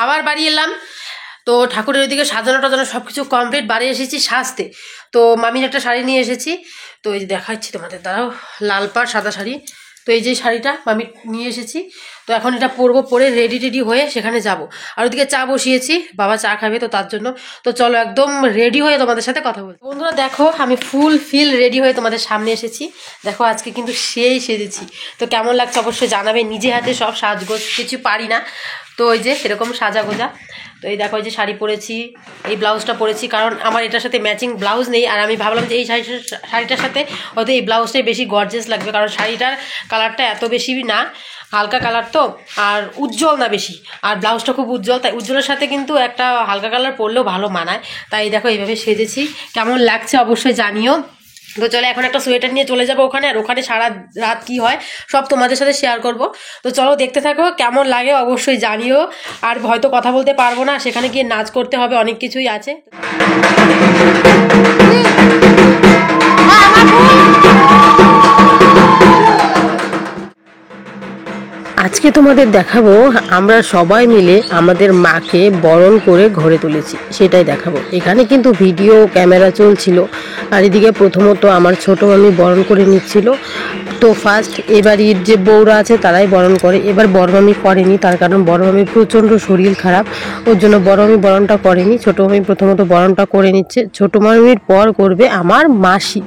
আবার বাড়ি এলাম। তো ঠাকুরের ওইদিকে সাজানো টাজানো সব কিছু কমপ্লিট, বাড়ি এসেছি সাজতে। তো মামির একটা শাড়ি নিয়ে এসেছি, তো এই যে দেখাচ্ছি তোমাদের, দাঁড়াও। লাল পাড় সাদা শাড়ি। তো এই যে শাড়িটা মামি নিয়ে এসেছি, তো এখন এটা পরবো, পরে রেডি হয়ে সেখানে যাব। আর ওদিকে চা বসিয়েছি, বাবা চা খাবে তো তার জন্য। তো চলো একদম রেডি হয়ে তোমাদের সাথে কথা বলছি। বন্ধুরা দেখো, আমি ফুল ফিল রেডি হয়ে তোমাদের সামনে এসেছি। দেখো আজকে কিন্তু সেই সেজেছি। তো কেমন লাগছে অবশ্যই জানাবে। নিজে হাতে সব সাজগোজ কিছু পারি না, তো ওই যে এরকম সাজা গোজা। তো এই দেখো, এই যে শাড়ি পরেছি, এই ব্লাউজটা পরেছি, কারণ আমার এটার সাথে ম্যাচিং ব্লাউজ নেই। আর আমি ভাবলাম যে এই শাড়িটার সাথে হয়তো এই ব্লাউজটাই বেশি গর্জিয়াস লাগবে, কারণ শাড়িটার কালারটা এত বেশি না, হালকা কালার তো, আর উজ্জ্বল না বেশি। আর ব্লাউজটা খুব উজ্জ্বল, তাই উজ্জ্বলের সাথে কিন্তু একটা হালকা কালার পরলেও ভালো মানায়। তাই দেখো এইভাবে সেজেছি, কেমন লাগছে অবশ্যই জানিও। তো চলো এখন একটা সোয়েটার নিয়ে চলে যাবো ওখানে, আর ওখানে সারা রাত কি হয় সব তোমাদের সাথে শেয়ার করব। তো চলো দেখতে থাকো, কেমন লাগে অবশ্যই জানিও। আর হয়তো কথা বলতে পারবো না, সেখানে গিয়ে নাচ করতে হবে, অনেক কিছুই আছে। আজকে তোমাদের দেখাবো আমরা সবাই মিলে আমাদের মাকে বরণ করে ঘরে তুলেছি, সেটাই দেখাবো। এখানে কিন্তু ভিডিও ক্যামেরা চলছিল, আর এদিকে প্রথমত আমার ছোট মামি বরণ করে নিচ্ছিল। তো ফার্স্ট এবারের যে বউরা আছে তারাই বরণ করে, এবার বড় মামি করেনি, তার কারণ বড় মামির প্রচণ্ড শরীর খারাপ, ওর জন্য বড় মামি বরণটা করেনি। ছোট মামি প্রথমত বরণটা করে নিচ্ছে, ছোট মামির পর করবে আমার মাসি।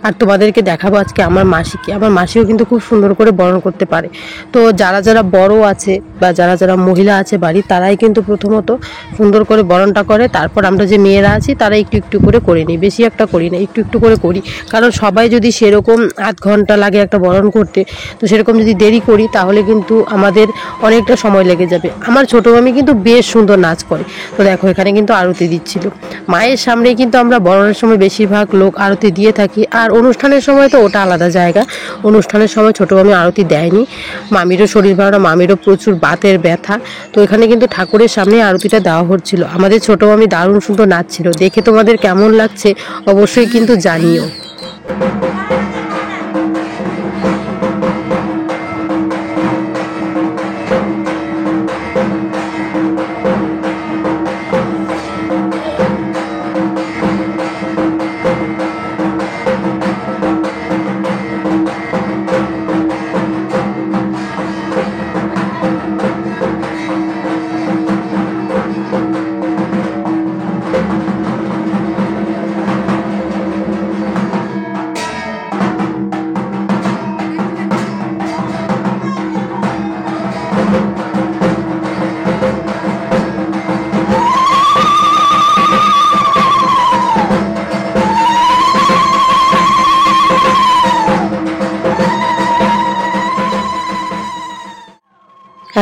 আর তোমাদেরকে দেখাবো আজকে আমার মাসিকে। আমার মাসিও কিন্তু খুব সুন্দর করে বরণ করতে পারে। তো যারা যারা বড় আছে বা যারা যারা মহিলা আছে বাড়ির, তারাই কিন্তু প্রথমত সুন্দর করে বরণটা করে, তারপর আমরা যে মেয়েরা আছি তারা একটু একটু করে নিই, বেশি একটা করি না, একটু একটু করে করি। কারণ সবাই যদি সেরকম আধ ঘন্টা লাগে একটা বরণ করতে, তো সেরকম যদি দেরি করি তাহলে কিন্তু আমাদের অনেকটা সময় লেগে যাবে। আমার ছোটো মামি কিন্তু বেশ সুন্দর নাচ করে। তো দেখো এখানে কিন্তু আরতি দিচ্ছিল মায়ের সামনেই, কিন্তু আমরা বরণের সময় বেশিরভাগ লোক আরতি দিয়ে থাকি। আর অনুষ্ঠানের সময় তো ওটা আলাদা জায়গা, অনুষ্ঠানের সময় ছোটো মামি আরতি দেয়নি। মামিরও শরীর ভালো না, মামিরও প্রচুর বাতের ব্যথা। তো এখানে কিন্তু ঠাকুরের সামনে আরতিটা দেওয়া হচ্ছিল। আমাদের ছোটো মামি দারুণ সুন্দর নাচছিল, দেখে তোমাদের কেমন লাগছে অবশ্যই কিন্তু জানিও।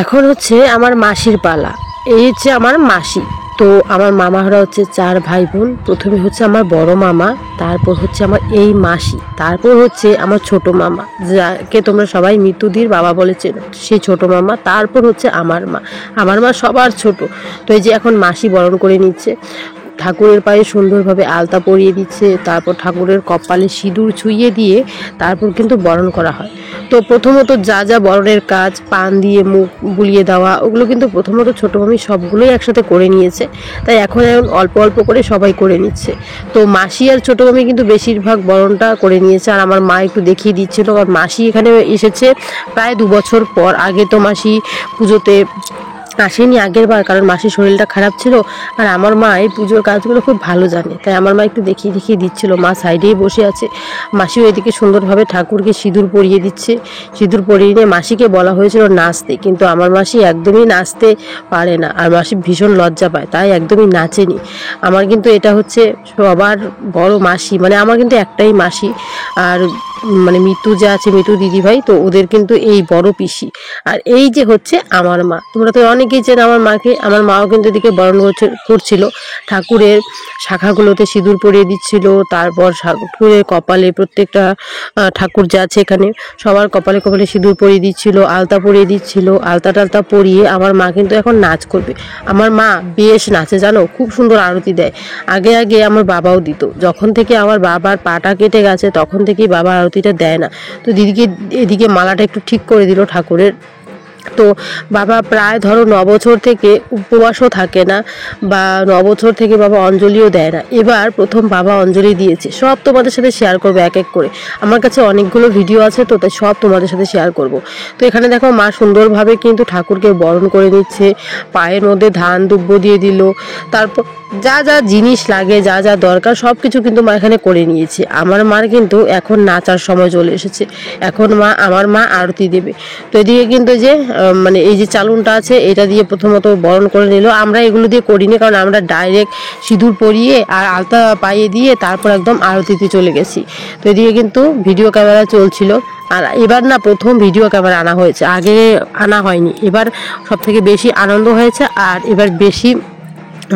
এখন হচ্ছে আমার মাসির পালা। এই হচ্ছে আমার মাসি। তো আমার মামারা হচ্ছে 4 ভাই বোন। প্রথমে হচ্ছে আমার বড় মামা, তারপর হচ্ছে আমার এই মাসি, তারপর হচ্ছে আমার ছোট মামা, যাকে তোমরা সবাই মৃত্যুদির বাবা বলে চেনো, সেই ছোট মামা, তারপর হচ্ছে আমার মা। আমার মা সবার ছোট। তো এই যে এখন মাসি বরণ করে নিচ্ছে, ঠাকুরের পায়ে সুন্দরভাবে আলতা পরিয়ে দিচ্ছে, তারপর ঠাকুরের কপালে সিঁদুর ছুঁয়ে দিয়ে তারপর কিন্তু বরণ করা হয়। তো প্রথমত যা যা বরণের কাজ, পান দিয়ে মুখ বুলিয়ে দেওয়া, ওগুলো কিন্তু প্রথমত ছোটো মামি সবগুলোই একসাথে করে নিয়েছে, তাই এখন অল্প অল্প করে সবাই করে নিচ্ছে। তো মাসি আর ছোটো মামি কিন্তু বেশিরভাগ বরণটা করে নিয়েছে, আর আমার মা একটু দেখিয়ে দিচ্ছিল, কারণ মাসি এখানে এসেছে প্রায় 2 বছর পর। আগে তো মাসি পুজোতে আসেনি আগের বার, কারণ মাসির শরীরটা খারাপ ছিল। আর আমার মা এই পুজোর কাজগুলো খুব ভালো জানে, তাই আমার মা একটু দেখিয়ে দিচ্ছিল। মা সাইডেই বসে আছে, মাসিও এদিকে সুন্দরভাবে ঠাকুরকে সিঁদুর পরিয়ে দিচ্ছে। সিঁদুর পরিয়ে নিয়ে মাসিকে বলা হয়েছিল নাচতে, কিন্তু আমার মাসি একদমই নাচতে পারে না, আর মাসি ভীষণ লজ্জা পায়, তাই একদমই নাচেনি। আমার কিন্তু এটা হচ্ছে সবার বড় মাসি, মানে আমার কিন্তু একটাই মাসি। আর মানে মৃত্যু যে আছে, মৃত্যু দিদিভাই, তো ওদের কিন্তু এই বড় পিসি। আর এই যে হচ্ছে আমার মা, তোমরা তো অনেকেই চেন আমার মাকে। আমার মাও কিন্তু এদিকে বরণ করছিল, ঠাকুরের শাখাগুলোতে সিঁদুর পরিয়ে দিচ্ছিল, তারপর ঠাকুরের কপালে প্রত্যেকটা ঠাকুর যা আছে এখানে সবার কপালে কপালে সিঁদুর পরিয়ে দিচ্ছিল, আলতা পরিয়ে দিচ্ছিল। আলতা টালতা পরিয়ে আমার মা কিন্তু এখন নাচ করবে। আমার মা বেশ নাচে জানো, খুব সুন্দর আরতি দেয়। আগে আগে আমার বাবাও দিত, যখন থেকে আমার বাবার পাটা কেটে গেছে তখন থেকেই বাবা আরতিটা দেয় না। তো দিদিকে এদিকে মালাটা একটু ঠিক করে দিল ঠাকুরের, তো বাবা প্রায় ধরো 9 বছর থেকে উপবাসও থাকে না, বা 9 বছর থেকে বাবা অঞ্জলিও দেয় না। এবার প্রথম বাবা অঞ্জলি দিয়েছে, সব তোমাদের সাথে শেয়ার করবো এক এক করে। আমার কাছে অনেকগুলো ভিডিও আছে, তো তাই সব তোমাদের সাথে শেয়ার করব। তো এখানে দেখো মা সুন্দরভাবে কিন্তু ঠাকুরকে বরণ করে নিচ্ছে, পায়ের মধ্যে ধান দুব্য দিয়ে দিল, তারপর যা যা জিনিস লাগে, যা যা দরকার সব কিছু কিন্তু মা এখানে করে নিয়েছে। আমার মার কিন্তু এখন নাচার সময় চলে এসেছে, এখন আমার মা আরতি দেবে। তো এদিকে কিন্তু যে মানে এই যে চালুনটা আছে এটা দিয়ে প্রথমত বরণ করে নিল। আমরা এগুলো দিয়ে করিনি, কারণ আমরা ডাইরেক্ট সিঁদুর পরিয়ে আর আলতা পাইয়ে দিয়ে তারপর একদম আরতিতে চলে গেছি। তো এদিকে কিন্তু ভিডিও ক্যামেরা চলছিল। আর এবার না প্রথম ভিডিও ক্যামেরা আনা হয়েছে, আগে আনা হয়নি। এবার সব থেকে বেশি আনন্দ হয়েছে আর এবার বেশি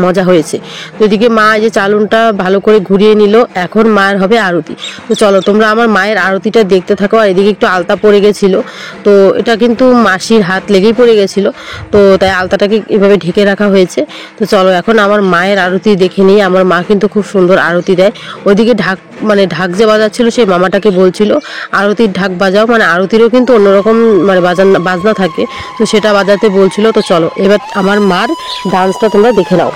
মজা হয়েছে। তো এদিকে মা যে চালুনটা ভালো করে ঘুরিয়ে নিল, এখন মায়ের হবে আরতি। তো চলো তোমরা আমার মায়ের আরতিটা দেখতে থাকো। আর এদিকে একটু আলতা পড়ে গেছিলো, তো এটা কিন্তু মাসির হাত লেগেই পড়ে গেছিলো, তো তাই আলতাটাকে এভাবে ঢেকে রাখা হয়েছে। তো চলো এখন আমার মায়ের আরতি দেখে নিই। আমার মা কিন্তু খুব সুন্দর আরতি দেয়। ওইদিকে ঢাক যে বাজাচ্ছিল সেই মামাটাকে বলছিল আরতির ঢাক বাজাও, মানে আরতিরও কিন্তু অন্যরকম মানে বাজনা থাকে, তো সেটা বাজাতে বলছিল। তো চলো এবার আমার মার ডান্সটা তোমরা দেখে নাও।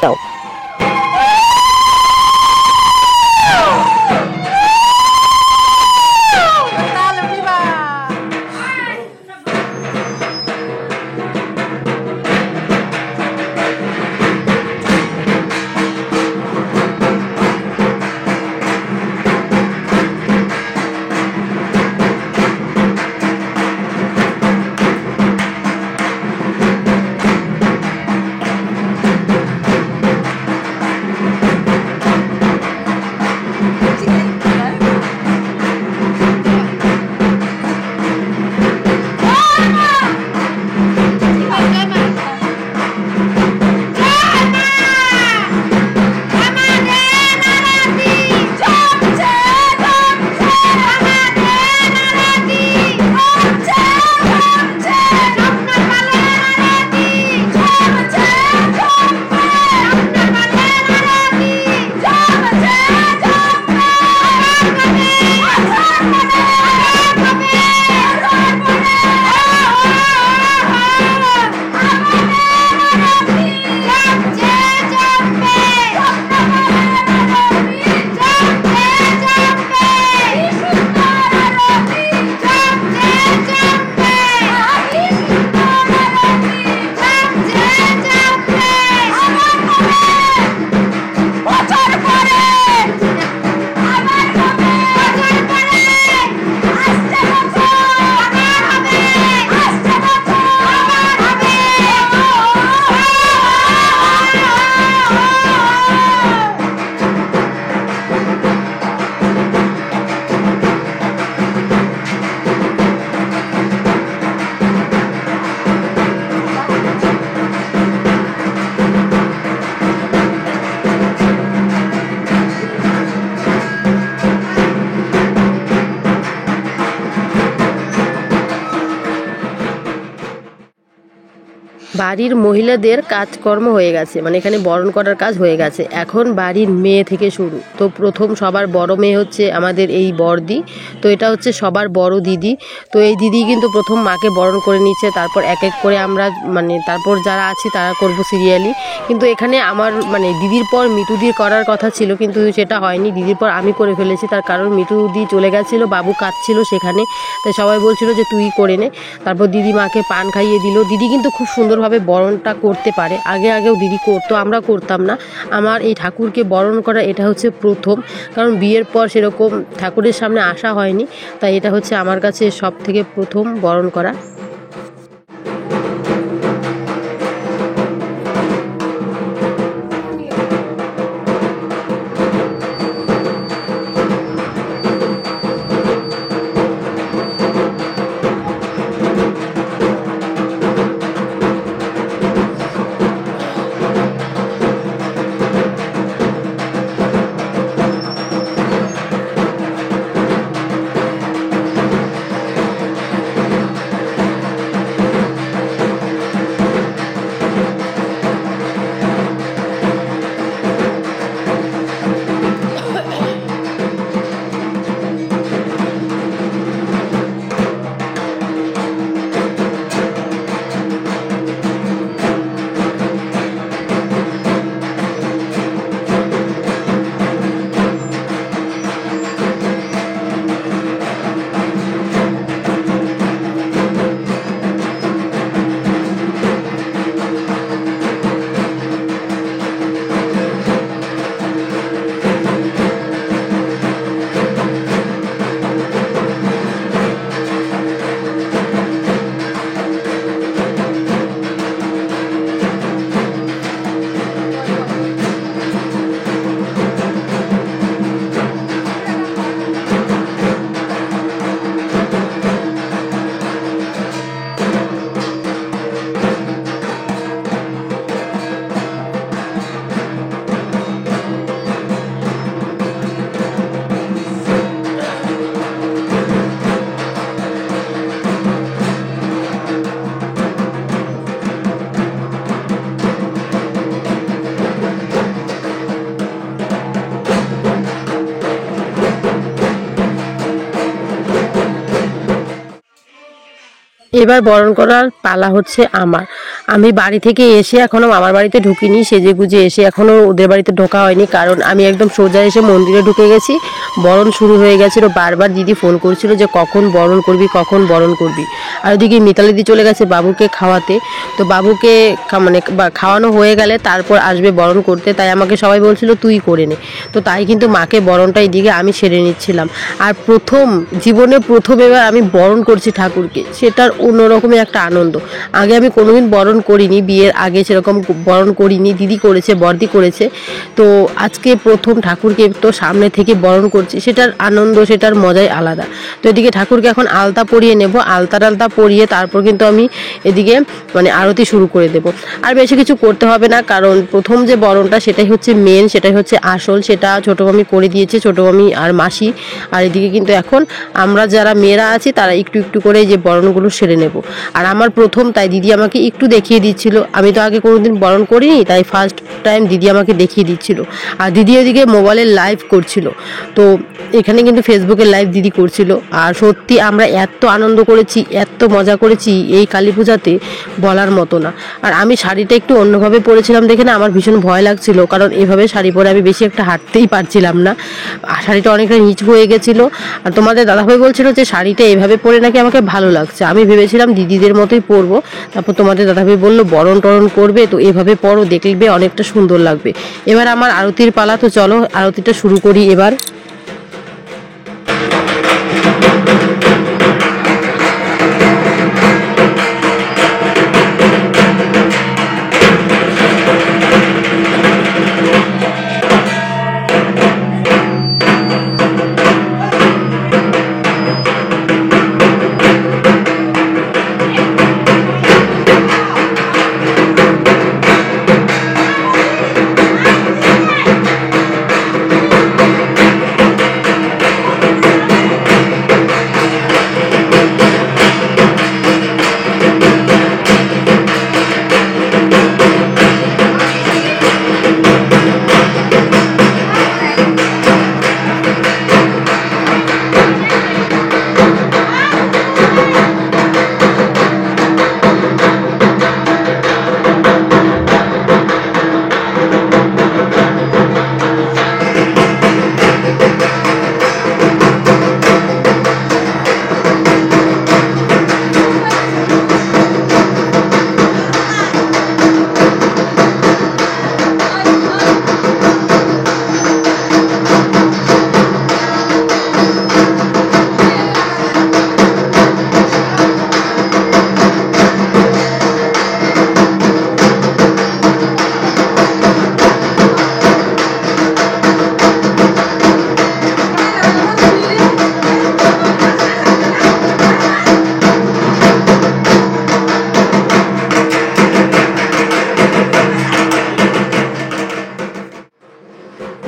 বাড়ির মহিলাদের কাজকর্ম হয়ে গেছে, মানে এখানে বরণ করার কাজ হয়ে গেছে। এখন বাড়ির মেয়ে থেকে শুরু। তো প্রথম সবার বড় মেয়ে হচ্ছে আমাদের এই বড়দি, তো এটা হচ্ছে সবার বড় দিদি। তো এই দিদি কিন্তু প্রথম মাকে বরণ করে নিচ্ছে, তারপর এক এক করে আমরা মানে তারপর যারা আছি তারা করব সিরিয়ালি। কিন্তু এখানে আমার মানে দিদির পর মিতুদির করার কথা ছিল, কিন্তু সেটা হয়নি। দিদির পর আমি করে ফেলেছি, তার কারণ মিতুদি চলে গেছিলো, বাবু কাঁদছিল সেখানে, তাই সবাই বলছিল যে তুই করে নে। তারপর দিদি মাকে পান খাইয়ে দিল। দিদি কিন্তু খুব সুন্দরভাবে বরণটা করতে পারে, আগেও দিদি করতো, আমরা করতাম না। আমার এই ঠাকুরকে বরণ করা এটা হচ্ছে প্রথম, কারণ বিয়ের পর সেরকম ঠাকুরের সামনে আসা হয়নি, তাই এটা হচ্ছে আমার কাছে সব থেকে প্রথম বরণ করা। এবার বরণ করার পালা হচ্ছে আমার। আমি বাড়ি থেকে এসে এখনও মামার বাড়িতে ঢুকিনি, সেজে গুজে এসে এখনও ওদের বাড়িতে ঢোকা হয়নি, কারণ আমি একদম সোজা এসে মন্দিরে ঢুকে গেছি। বরণ শুরু হয়ে গেছিলো, বারবার দিদি ফোন করছিল যে কখন বরণ করবি, কখন বরণ করবি। আর ওদিকে মিতালি দি চলে গেছে বাবুকে খাওয়াতে। তো বাবুকে মানে খাওয়ানো হয়ে গেলে তারপর আসবে বরণ করতে, তাই আমাকে সবাই বলছিল তুই করে নে। তো তাই কিন্তু মাকে বরণটা এদিকে আমি সেরে নিচ্ছিলাম। আর জীবনে প্রথম এবার আমি বরণ করছি ঠাকুরকে, সেটার অন্যরকমই একটা আনন্দ। আগে আমি কোনোদিন বরণ করিনি, বিয়ের আগে সেরকম বরণ করিনি, দিদি করেছে, বর্দি করেছে। তো আজকে প্রথম ঠাকুরকে তো সামনে থেকে বরণ করছি, সেটার আনন্দ, সেটার মজাই আলাদা। তো এদিকে ঠাকুরকে এখন আলতা পরিয়ে নেব, আলতা পরিয়ে তারপর কিন্তু আমি এদিকে মানে আরতি শুরু করে দেব। আর বেশি কিছু করতে হবে না, কারণ প্রথম যে বরণটা সেটাই হচ্ছে মেন, সেটাই হচ্ছে আসল, সেটা ছোটো মামি করে দিয়েছে, ছোটো মামি আর মাসি। আর এদিকে কিন্তু এখন আমরা যারা মেয়েরা আছি তারা একটু একটু করে যে বরণগুলো সেরে নেব। আর আমার প্রথম, তাই দিদি আমাকে একটু দেখিয়ে দিচ্ছিল। আমি তো আগে কোনোদিন বরণ করিনি, তাই ফার্স্ট টাইম দিদি আমাকে দেখিয়ে দিচ্ছিল। আর দিদি ওদিকে মোবাইলের লাইভ করছিল, তো এখানে কিন্তু ফেসবুকের লাইভ দিদি করছিল। আর সত্যি আমরা এত আনন্দ করেছি, এত মজা করেছি এই কালী পূজাতে, বলার মতো না। আর আমি শাড়িটা একটু অন্যভাবে পরেছিলাম দেখে না আমার ভীষণ ভয় লাগছিল, কারণ এভাবে শাড়ি পরে আমি বেশি একটা হাঁটতেই পারছিলাম না, শাড়িটা অনেকটা নিচু হয়ে গেছিলো। আর তোমাদের দাদাভাই বলছিল যে শাড়িটা এভাবে পরে নাকি আমাকে ভালো লাগছে। আমি ভেবেছিলাম দিদিদের মতোই পরবো। তারপর তোমাদের দাদাভাই বললো বরণ টরণ করবে তো এভাবে পরো, দেখবে অনেকটা সুন্দর লাগবে। এবার আমার আরতির পালা, তো চলো আরতিটা শুরু করি এবার।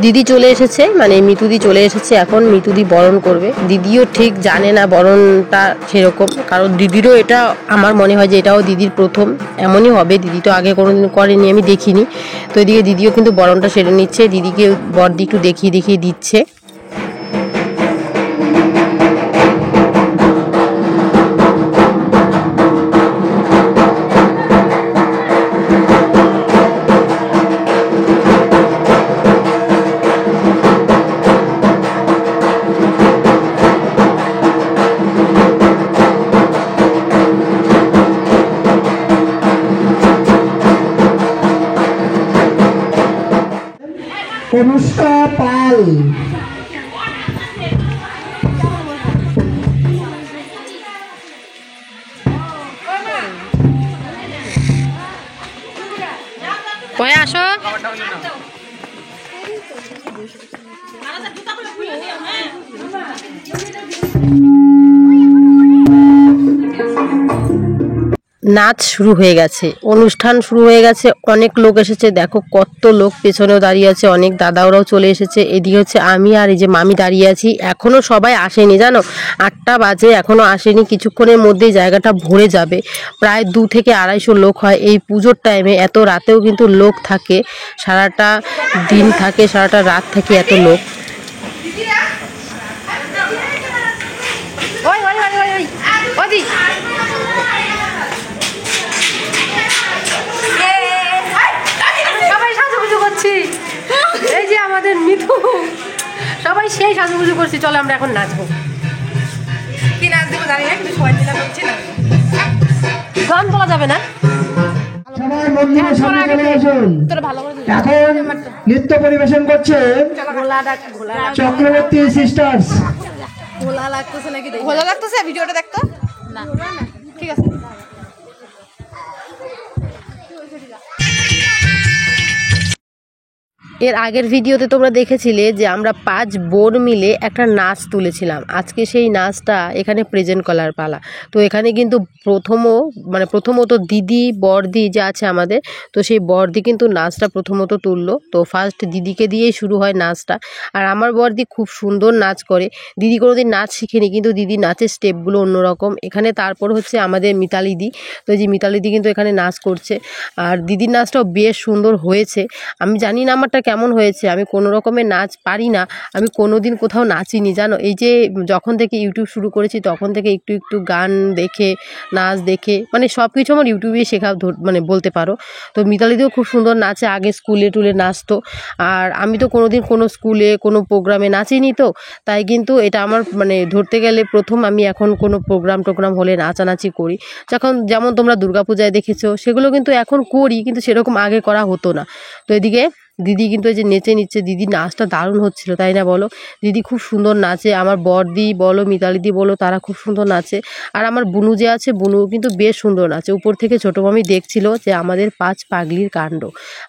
দিদি চলে এসেছে, মানে মিতুদি চলে এসেছে, এখন মিতুদি বরণ করবে। দিদিও ঠিক জানে না বরণটা সেরকম, কারণ দিদিরও এটা আমার মনে হয় যে এটাও দিদির প্রথম, এমনই হবে। দিদি তো আগে কোনোদিন করেনি, আমি দেখিনি। তো এদিকে দিদিও কিন্তু বরণটা সেরে নিচ্ছে, দিদিকে বরদি একটু দেখিয়ে দেখিয়ে দিচ্ছে। অনুষ্কা পাল, কয়ে আসো। নাচ শুরু হয়ে গেছে, অনুষ্ঠান শুরু হয়ে গেছে, অনেক লোক এসেছে, দেখো কত লোক পেছনেও দাঁড়িয়ে আছে, অনেক দাদাওরাও চলে এসেছে। এদিকে হচ্ছে আমি আর এই যে মামি দাঁড়িয়ে আছি, এখনো সবাই আসেনি জানো, 8টা বাজে এখনো আসেনি। কিছুক্ষণের মধ্যেই জায়গাটা ভরে যাবে, প্রায় 200 থেকে 250 লোক হয় এই পুজোর টাইমে। এত রাতেও কিন্তু লোক থাকে, সারাটা দিন থাকে, সারাটা রাত থাকে এত লোক। করছি, এই যে আমাদের মিঠু সবাই সেই সাজুগুজু করছি। চলো আমরা এখন নাচবো। কি নাচ দেবো জানি না, কিন্তু সবাই মিলে করছি না। গান বলা যাবে না। সবাই মন্দিরের সামনে চলে আসুন। এখন নৃত্য পরিবেশন করছে চক্রবর্তী সিস্টার্স। ঘোলা লাগতেছে, ভিডিওটা দেখতো না, ঠিক আছে। এর আগের ভিডিওতে তোমরা দেখেছিলে যে আমরা 5 বোন মিলে একটা নাচ তুলেছিলাম। আজকে সেই নাচটা এখানে প্রেজেন্ট করার পালা। তো এখানে কিন্তু প্রথমত দিদি বড়দি যে আছে আমাদের, তো সেই বড়দি কিন্তু নাচটা প্রথমত তুললো। তো ফার্স্ট দিদিকে দিয়েই শুরু হয় নাচটা। আর আমার বড়দি খুব সুন্দর নাচ করে। দিদি কোনোদিন নাচ শিখেনি, কিন্তু দিদি নাচের স্টেপগুলো অন্যরকম। এখানে তারপর হচ্ছে আমাদের মিতালি দি। তো যে মিতালি দি কিন্তু এখানে নাচ করছে, আর দিদির নাচটাও বেশ সুন্দর হয়েছে। আমি জানি না আমারটা কেমন হয়েছে, আমি কোনো রকমের নাচ পারি না, আমি কোনো দিন কোথাও নাচিনি জানো। এই যে যখন থেকে ইউটিউব শুরু করেছি তখন থেকে একটু একটু গান দেখে, নাচ দেখে, মানে সব কিছু আমার ইউটিউবেই শেখা বলতে পারো। তো মিতালিদিও খুব সুন্দর নাচে, আগে স্কুলে টুলে নাচতো। আর আমি তো কোনোদিন কোনো স্কুলে কোনো প্রোগ্রামে নাচিনি, তো তাই কিন্তু এটা আমার ধরতে গেলে প্রথম আমি এখন কোনো প্রোগ্রাম হলে নাচানাচি করি। যেমন তোমরা দুর্গাপূজায় দেখেছো, সেগুলো কিন্তু এখন করি, কিন্তু সেরকম আগে করা হতো না। তো এদিকে দিদি কিন্তু এই যে নেচে নিচ্ছে, দিদির নাচটা দারুণ হচ্ছিল, তাই না বলো? দিদি খুব সুন্দর নাচে, আমার বড়দি বলো মিতালিদি বলো তারা খুব সুন্দর নাচে। আর আমার বুনু যে আছে, বুনু কিন্তু বেশ সুন্দর নাচে। উপর থেকে ছোটো মামি দেখছিল যে আমাদের 5 পাগলির কাণ্ড,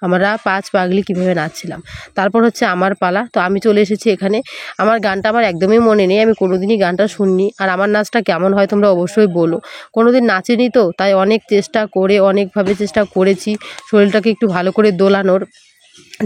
আমরা 5 পাগলি কীভাবে নাচছিলাম। তারপর হচ্ছে আমার পালা। তো আমি চলে এসেছি এখানে। আমার গানটা আমার একদমই মনে নেই, আমি কোনোদিনই গানটা শুনিনি। আর আমার নাচটা কেমন হয় তোমরা অবশ্যই বলো। কোনোদিন নাচিনি তো, তাই অনেক চেষ্টা করে অনেকভাবে চেষ্টা করেছি শরীরটাকে একটু ভালো করে দোলানোর।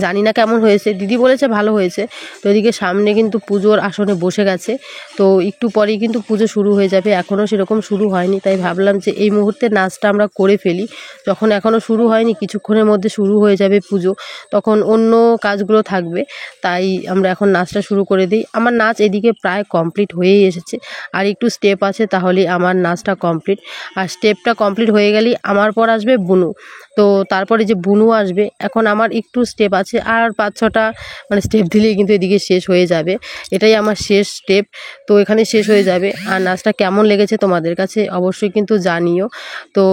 জানি না কেমন হয়েছে, দিদি বলেছে ভালো হয়েছে। তো এদিকে সামনে কিন্তু পুজোর আসনে বসে গেছে। তো একটু পরেই কিন্তু পুজো শুরু হয়ে যাবে, এখনও সেরকম শুরু হয়নি। তাই ভাবলাম যে এই মুহূর্তে নাচটা আমরা করে ফেলি, যখন এখনও শুরু হয়নি, কিছুক্ষণের মধ্যে শুরু হয়ে যাবে পুজো, তখন অন্য কাজগুলো থাকবে। তাই আমরা এখন নাচটা শুরু করে দিই। আমার নাচ এদিকে প্রায় কমপ্লিট হয়েই এসেছে, আর একটু স্টেপ আছে, তাহলে আমার নাচটা কমপ্লিট। আর স্টেপটা কমপ্লিট হয়ে গেলেই আমার পর আসবে বুনু। তো তারপরে যে বুনু আসবে, এখন আমার একটু স্টেপ আছে, আর 5-6টা স্টেপ দিলেই কিন্তু এদিকে শেষ হয়ে যাবে। এটাই আমার শেষ স্টেপ, তো এখানে শেষ হয়ে যাবে। আর নাচটা কেমন লেগেছে তোমাদের কাছে অবশ্যই কিন্তু জানিও। তো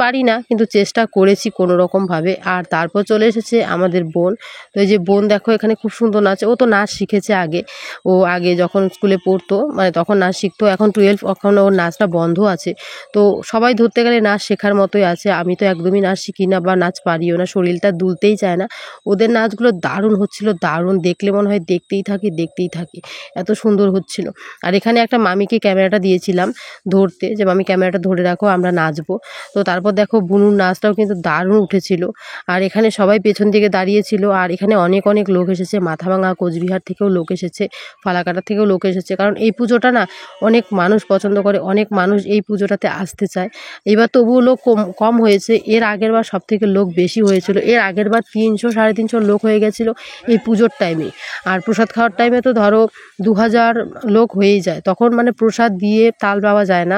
পারি না, কিন্তু চেষ্টা করেছি কোনো রকমভাবে। আর তারপর চলে এসেছে আমাদের বোন। তো এই যে বোন দেখো এখানে খুব সুন্দর নাচে। ও তো নাচ শিখেছে আগে, ও আগে যখন স্কুলে পড়তো তখন নাচ শিখতো। এখন 12, এখন ওর নাচটা বন্ধ আছে। তো সবাই ধরতে গেলে নাচ শেখার মতোই আছে। আমি তো একদমই নাচ শিখি না বা নাচ পারিও না, শরীরটা দুলতেই চায় না। ওদের নাচগুলো দারুণ হচ্ছিল, দারুণ, দেখলে মনে হয় দেখতেই থাকি, এত সুন্দর হচ্ছিল। আর এখানে একটা মামিকে ক্যামেরাটা দিয়েছিলাম ধরতে, যে মামি ক্যামেরাটা ধরে রাখো, আমরা নাচবো। তো তারপর দেখো বুনুর নাচটাও কিন্তু দারুণ উঠেছিল। আর এখানে সবাই পেছন দিকে দাঁড়িয়েছিল। আর এখানে অনেক অনেক লোক এসেছে, মাথাভাঙা কোচবিহার থেকেও লোক এসেছে, ফালাকাটা থেকেও লোক এসেছে। কারণ এই পুজোটা না অনেক মানুষ পছন্দ করে, অনেক মানুষ এই পুজোটাতে আসতে চায়। এবার তবুও লোক কম হয়েছে, এর আগের বার সব থেকে লোক বেশি হয়েছিল। এর আগের বার 300-350 লোক হয়ে গেছিলো এই পুজোর টাইমে। আর প্রসাদ খাওয়ার টাইমে তো ধরো 2000 লোক হয়েই যায়। তখন প্রসাদ দিয়ে তাল পাওয়া যায় না,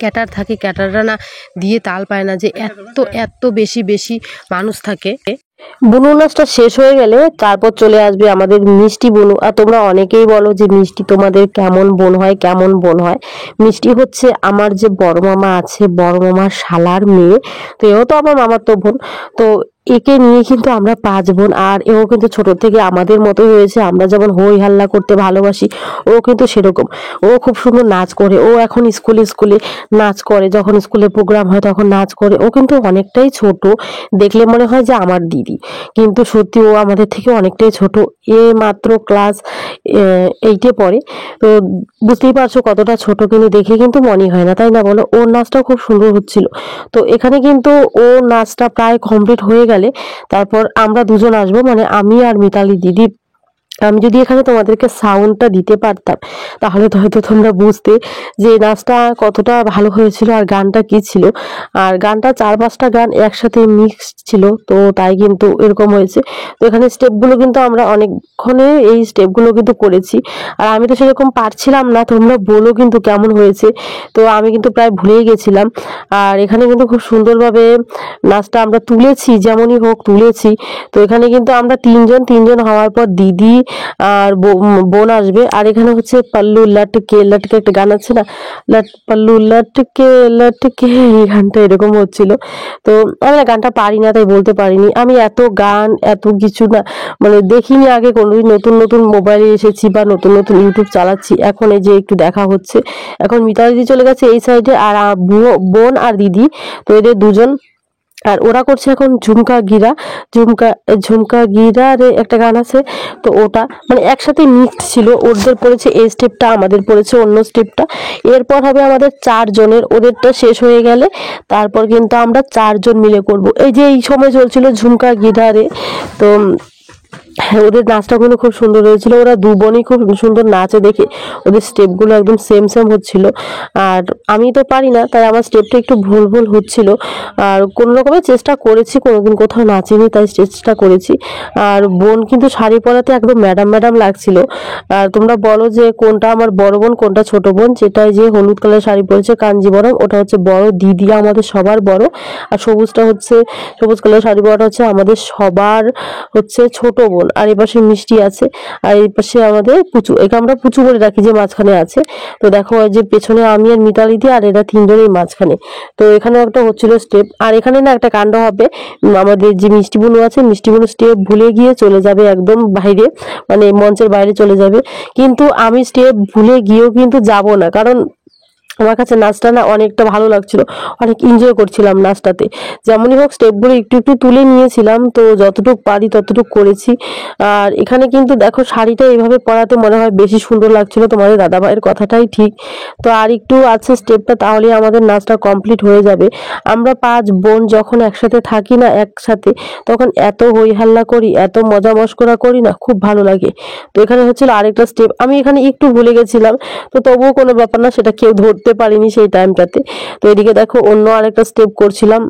ক্যাটার থাকে, ক্যাটাররা না দিয়ে তাল পায় না, যে এত বেশি মানুষ থাকে। বুনু নাচটা শেষ হয়ে গেলে তারপর চলে আসবে আমাদের মিষ্টি বুনু। আর তোমরা অনেকেই বলো যে মিষ্টি তোমাদের কেমন বোন হয়। মিষ্টি হচ্ছে আমার যে বড় মামা আছে, বড় মামার শালার মেয়ে। তো এও তো আমার মামার তো বোন। তো একে নিয়ে কিন্তু আমরা 5 বোন। আর এও কিন্তু ছোট থেকে আমাদের মতোই হয়েছে, আমরা যেমন হই হাল্লা করতে ভালোবাসি, ও কিন্তু সেরকম। ও খুব সুন্দর নাচ করে, ও এখন স্কুলে নাচ করে, যখন স্কুলে প্রোগ্রাম হয় তখন নাচ করে। ও কিন্তু অনেকটাই ছোট, দেখলে মনে হয় যে আমার দিদি, কিন্তু সত্যি ও আমাদের থেকে অনেকটাই ছোট। এ মাত্র ক্লাস 8-এ পড়ে। তো বুঝতেই পারছো কতটা ছোট, কিন্তু দেখে কিন্তু মনে হয় না, তাই না বলো? ওর নাচটাও খুব সুন্দর হচ্ছিল। তো এখানে কিন্তু ও নাচটা প্রায় কমপ্লিট হয়ে গেলে তারপর আমরা দুজন আসবো, আমি আর মিতালি দিদি আমি যদি এখানে তোমাদেরকে সাউন্ডটা দিতে পারতাম তাহলে তো হয়তো তোমরা বুঝতে যে নাচটা কতটা ভালো হয়েছিল আর গানটা কি ছিল। আর গানটা 4-5টা গান একসাথে মিক্স ছিল, তো তাই কিন্তু এরকম হয়েছে। তো এখানে স্টেপগুলো কিন্তু আমরা অনেকক্ষণে এই স্টেপগুলো কিন্তু করেছি, আর আমি তো সেরকম পারছিলাম না, তোমরা বলো কিন্তু কেমন হয়েছে। তো আমি কিন্তু প্রায় ভুলেই গেছিলাম। আর এখানে কিন্তু খুব সুন্দরভাবে নাচটা আমরা তুলেছি, যেমনই হোক তুলেছি। তো এখানে কিন্তু আমরা তিনজন হওয়ার পর দিদি আর বোন আসবে। আর এখানে হচ্ছে পাল্লু লটকে লটকে একটা গান আছে না, পাল্লু লটকে লটকে, এই গানটা এরকম হচ্ছিল। তো আমি না গানটা পারি না, তাই বলতে পারিনি। আমি এত গান এত কিছু না মানে দেখিনি আগে কোনোদিন। নতুন নতুন মোবাইলে এসেছি বা নতুন নতুন ইউটিউব চালাচ্ছি, এখন এই যে একটু দেখা হচ্ছে। এখন মিতা দিদি চলে গেছে এই সাইডে, আর বোন আর দিদি, তো এদের দুজন। আর ওরা করছে এখন ঝুমকা গিরা রে একটা গান আছে, তো ওটা মানে একসাথে মিক্সড ছিল। ওদের পড়েছে এই স্টেপটা, আমাদের পড়েছে অন্য স্টেপটা। এরপর হবে আমাদের 4 জনের, ওদেরটা শেষ হয়ে গেলে তারপর কিন্তু আমরা 4 জন মিলে করব। এই যে এই সময় চলছিল ঝুমকা গিরা রে, তো ওদের নাচটা কিন্তু খুব সুন্দর হয়েছিল। ওরা দু বোনই খুব সুন্দর নাচে, দেখে ওদের স্টেপগুলো একদম সেম হচ্ছিল। আর আমি তো পারি না, তাই আমার স্টেপটা একটু ভুল হচ্ছিল। আর কোনো রকমের চেষ্টা করেছি, কোনোদিন কোথাও নাচিনি তাই চেষ্টা করেছি। আর বোন কিন্তু শাড়ি পরাতে একদম ম্যাডাম লাগছিল। আর তোমরা বলো যে কোনটা আমার বড় বোন কোনটা ছোট বোন। যেটাই যে হলুদ কালার শাড়ি পরেছে কাঞ্জিবরম, ওটা হচ্ছে বড় দিদি, আমাদের সবার বড়। আর সবুজ কালার শাড়ি পরাটা হচ্ছে আমাদের সবার হচ্ছে ছোট বোন। আর এই পাশে মিষ্টি আছে, আর এই পাশে আমাদের পুচু, একে আমরা পুচু বলে রাখি যে মাঝখানে আছে। তো দেখো যে পেছনে আমি আর মিতালি দি, আর এরা 3 জনই মাঝখানে। তো এখানে একটা হচ্ছিল স্টেপ। আর এখানে না একটা কাণ্ড হবে, আমাদের যে মিষ্টি বুনু আছে, মিষ্টি বুনু স্টেপ ভুলে গিয়ে চলে যাবে একদম বাইরে, মানে মঞ্চের বাইরে চলে যাবে। কিন্তু আমি স্টেপ ভুলে গিয়েও কিন্তু যাব না, কারণ আমার কাছে নাচটা না অনেকটা ভালো লাগছিল, অনেক এনজয় করছিলাম নাচটাতে। যেমনই হোক স্টেপগুলো একটু তুলে নিয়েছিলাম, তো যতটুকু পারি ততটুকু করেছি। আর এখানে কিন্তু দেখো শাড়িটা এইভাবে পরাতে মনে হয় বেশি সুন্দর লাগছিল, তোমাদের দাদাভাইয়ের কথাটাই ঠিক। তো আর একটু আছে স্টেপটা, তাহলে আমাদের নাচটা কমপ্লিট হয়ে যাবে। আমরা 5 বোন যখন একসাথে থাকি না একসাথে, তখন এত হই হাল্লা করি, এত মজা মস্করা করি না, খুব ভালো লাগে। তো এখানে হচ্ছিল আরেকটা স্টেপ, আমি এখানে একটু ভুলে গেছিলাম, তো তবুও কোনো ব্যাপার না, সেটা কেউ ধরতে পারিনি সেই টাইমটাতে। তো এদিকে দেখো অন্য আরেকটা স্টেপ করছিলাম,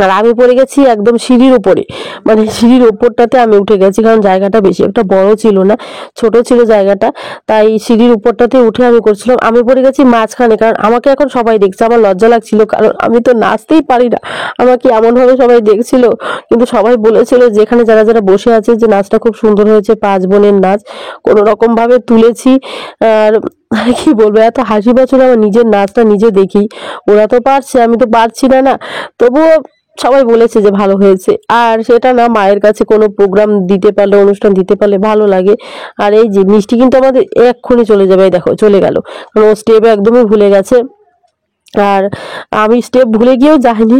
আর আমি পড়ে গেছি একদম সিঁড়ির উপরে, মানে সিঁড়ির উপরটাতে আমি উঠে গেছি, কারণ জায়গাটা বেশি একটা বড় ছিল না, ছোট ছিল জায়গাটা। তাই সিঁড়ির উপরটাতে উঠে আমি করছিলাম। আমি পড়ে গেছি মাঝখানে, কারণ আমাকে এখন সবাই দেখছে। আমার লজ্জা লাগছিল, কারণ আমি তো নাচতেই পারি না, আমাকে এমনভাবে সবাই দেখছিল। কিন্তু সবাই বলেছিল যেখানে যারা বসে আছে যে নাচটা খুব সুন্দর হয়েছে, 5 বোনের নাচ কোনো রকম ভাবে তুলেছি। আর কি বলবো, এত হাসি পাচ্ছিল আমার নিজের নাচটা নিজে দেখি। ওরা তো পারছে, আমি তো পারছি না, তবুও সবাই বলেছে যে ভালো হয়েছে। আর সেটা না, মায়ের কাছে কোনো প্রোগ্রাম দিতে পারলে, অনুষ্ঠান দিতে পারলে ভালো লাগে। আর এই যে মিষ্টি কিন্তু আমাদের এক্ষুনি চলে যাবে, দেখো চলে গেল, কারণ ও স্টেপ একদমই ভুলে গেছে। আর আমি স্টেপ ভুলে গিয়েও যাইনি,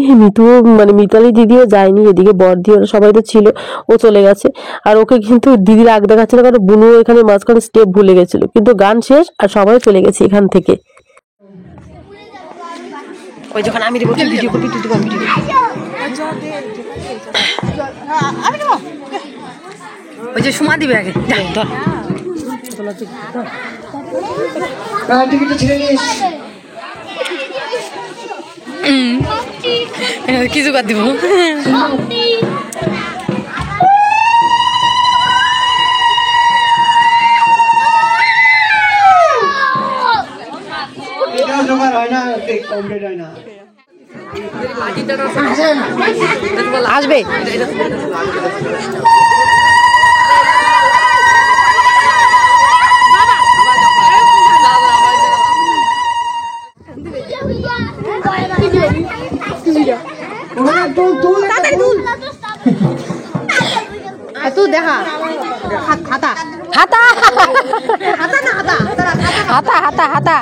মানে মিতালি দিদিও যায়নি, এদিকে বড়দি ওরা সবাই তো ছিল, ও চলে গেছে। আর ওকে কিন্তু দিদি রাগ দেখাচ্ছিল, কারণ বুনু এখানে মাঝখানে স্টেপ ভুলে গেছিল। কিন্তু গান শেষ আর সবাই চলে গেছে এখান থেকে। ওই যখন আমি ভিডিও করবি তুই দিবি ভিডিও। ওই যে সুমা দিবে আগে, টিকিটটা ছিঁড়ে নিস। কিছু কাট দিব। আসবে তুই দেখা হাতা হাতা হাতা হাতা হাতা হাতা হাতা